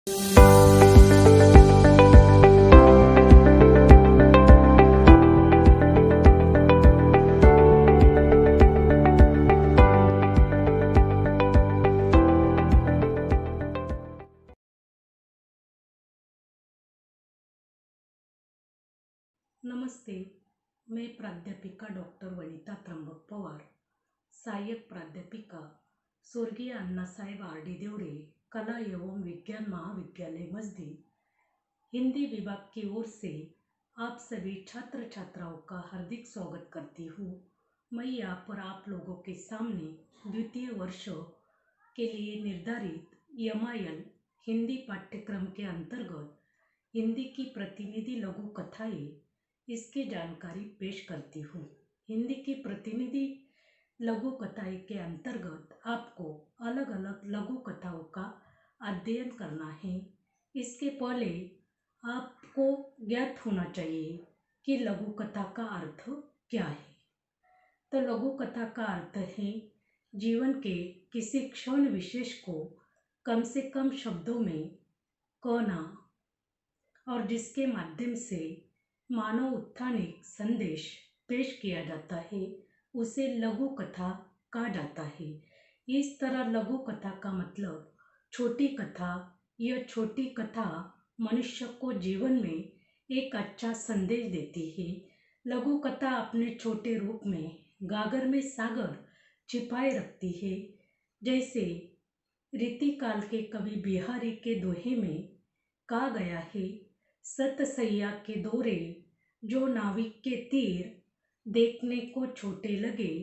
नमस्ते, मैं प्राध्यापिका डॉक्टर वनिता त्र्यंबक पवार, सहायक प्राध्यापिका स्वर्गीय अन्ना साहेब आर.डी. देवड़े कला एवं विज्ञान महाविद्यालय मस्दी, हिंदी विभाग की ओर से आप सभी छात्र छात्राओं का हार्दिक स्वागत करती हूँ। मैं यहाँ पर आप लोगों के सामने द्वितीय वर्ष के लिए निर्धारित MIL हिंदी पाठ्यक्रम के अंतर्गत हिंदी की प्रतिनिधि लघु कथाएं इसकी जानकारी पेश करती हूँ। हिंदी की प्रतिनिधि लघु कथाएं के अंतर्गत आपको अलग अलग लघु कथाओं का अध्ययन करना है। इसके पहले आपको ज्ञात होना चाहिए कि लघु कथा का अर्थ क्या है। तो लघु कथा का अर्थ है जीवन के किसी क्षण विशेष को कम से कम शब्दों में कहना और जिसके माध्यम से मानव उत्थानिक संदेश पेश किया जाता है, उसे लघु कथा कहा जाता है। इस तरह लघु कथा का मतलब छोटी कथा। यह छोटी कथा मनुष्य को जीवन में एक अच्छा संदेश देती है। लघु कथा अपने छोटे रूप में गागर में सागर छिपाए रखती है। जैसे रीतिकाल के कवि बिहारी के दोहे में कहा गया है, सतसैया के दौरे जो नाविक के तीर, देखने को छोटे लगे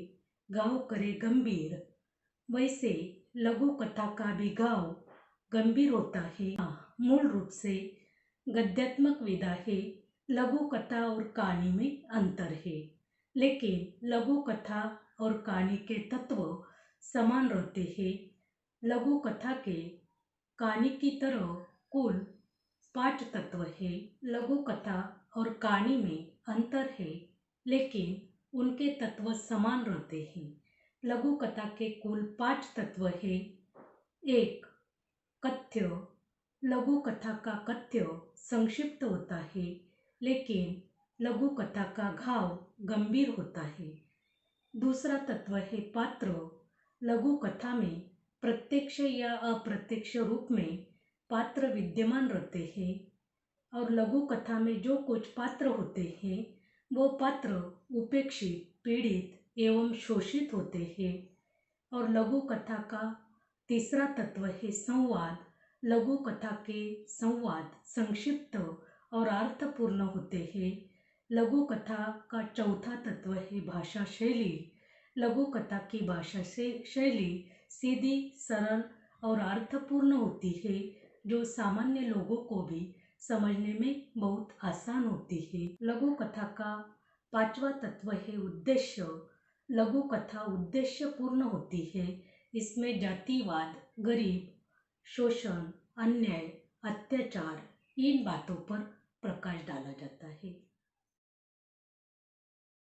गाँव करे गंभीर। वैसे लघु कथा का भी गाँव गंभीर होता है। मूल रूप से गद्यात्मक विधा है। लघु कथा और कहानी में अंतर है, लेकिन लघु कथा और कहानी के तत्व समान रहते हैं। लघु कथा के कहानी की तरह कुल 5 तत्व है। लघु कथा और कहानी में अंतर है, लेकिन उनके तत्व समान रहते हैं। लघु कथा के कुल 5 तत्व है। 1. कथ्य। लघु कथा का कथ्य संक्षिप्त होता है, लेकिन लघु कथा का घाव गंभीर होता है। दूसरा तत्व है पात्र। लघु कथा में प्रत्यक्ष या अप्रत्यक्ष रूप में पात्र विद्यमान रहते हैं और लघु कथा में जो कुछ पात्र होते हैं वो पात्र उपेक्षित, पीड़ित एवं शोषित होते हैं। और लघु कथा का तीसरा तत्व है संवाद। लघु कथा के संवाद संक्षिप्त और अर्थपूर्ण होते हैं। लघु कथा का चौथा तत्व है भाषा शैली। लघु कथा की भाषा शैली सीधी, सरल और अर्थपूर्ण होती है, जो सामान्य लोगों को भी समझने में बहुत आसान होती है। लघु कथा का 5वां तत्व है उद्देश्य। लघु कथा उद्देश्य पूर्ण होती है। इसमें जातिवाद, गरीब, शोषण, अन्याय, अत्याचार इन बातों पर प्रकाश डाला जाता है।